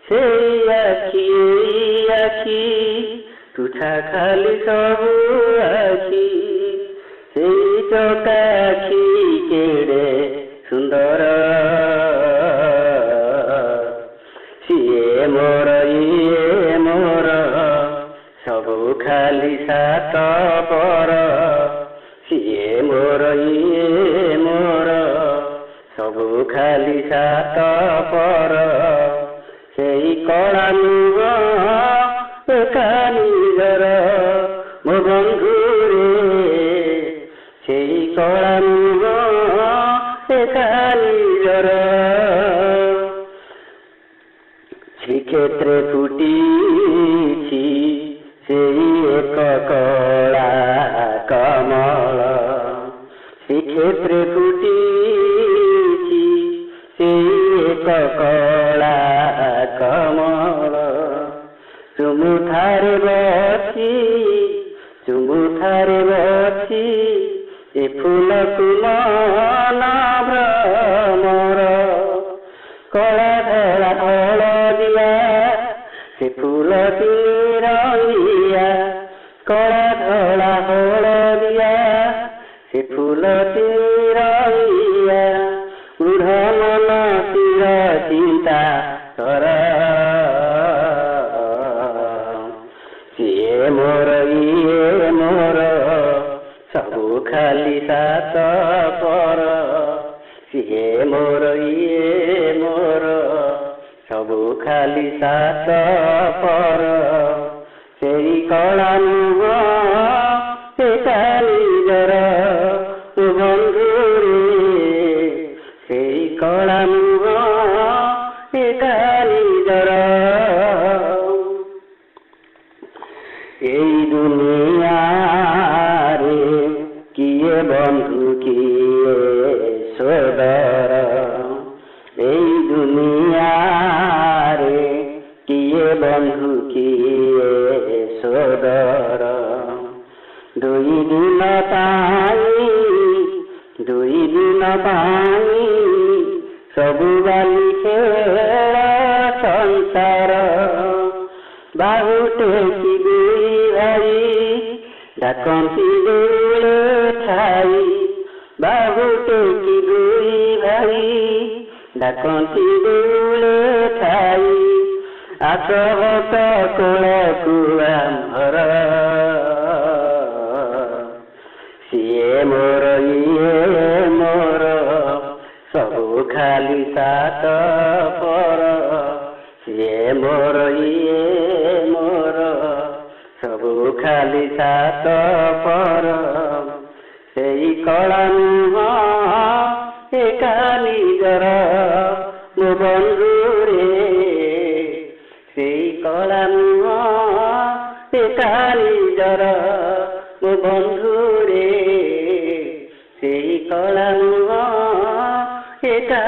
ସେଇ ଆଖି ଆଖି ତୁଚ୍ଛା ଖାଲି ସବୁ ଆଖି ସେଇ ଚକା ଆଖି କେଡ଼େ ସୁନ୍ଦର ସିଏ ମୋର ଇଏ ମୋର ସବୁ ଖାଲି ସାତ ପର ସିଏ ମୋର ଇଏ ମୋର ସବୁ ଖାଲି ସାତ ପର ସେଇ କଳା ନୁହଁ ଏକା ନିଜର ମୋ ବନ୍ଧୁରେ ସେଇ କଳା ନୁହଁ ଏକା ନିଜର ଶ୍ରୀକ୍ଷେତ୍ରେ ଫୁଟିଛି ସେଇ ଏକ କଳା କମଳ ଶ୍ରୀକ୍ଷେତ୍ରେ ଫୁଟିଛି ସେଇ ଏକ କଳା କମଳ ଚୁମୁଥାରେ ବସି ଏ ଫୁଲକୁ ମନ ଭ୍ରମର କଳା ଧଳା ହଳଦିଆ ସେ ଫୁଲଟି ରଙ୍ଗିଆ କଳା ଧଳା ହଳଦିଆ ସେ ଫୁଲଟି ରଙ୍ଗିଆ ବୃଢ଼ ମନ ସ୍ଥିର ଚିନ୍ତା କର ସିଏ ମୋର ଇଏ ମୋର ସବୁ ଖାଲି ସାତ ପର ସିଏ ମୋର ଇଏ ମୋର ସବୁ ଖାଲି ସାତ ପର ସେଇ କଳା ନୁହଁ ସେଟା ନିଜର ବନ୍ଧୁରେ ସେଇ କଳା ନୁହଁ ସେଟା ନିଜର ଏଇ ଦୁନିଆରେ କିଏ ବନ୍ଧୁ କିଏ ସୋଦର ଏଇ ଦୁନିଆରେ କିଏ ବନ୍ଧୁ କିଏ ସୋଦର ଦୁଇ ଦିନ ପାଇଁ ସବୁ ବାଲି ଖେଳ ସଂସାର ବାହୁଟେ କି ଦୁଇ ଭାଇ ଡାକନ୍ତି ଦୂରେ ଥାଇ ବାହୁଟେ କି ଦୁଇ ଭାଇ ଡାକନ୍ତି ଦୂରେ ଥାଇ ଆସ ହସ କୋଳକୁ ଆମର ସିଏ ମୋର ଇଏ ମୋର ସବୁ ଖାଲି ସାତ ପର ସିଏ ମୋର ଇଏ ମୋର ସବୁ ଖାଲି ସାତ ପର ସେଇ କଳା ନୁହଁ ଏକା ନିଜର ମୋ ବନ୍ଧୁରେ ସେଇ କଳା ନୁହଁ ଏକା ନିଜର ମୋ ବନ୍ଧୁରେ ସେଇ କଳା ନୁହଁ ଏକା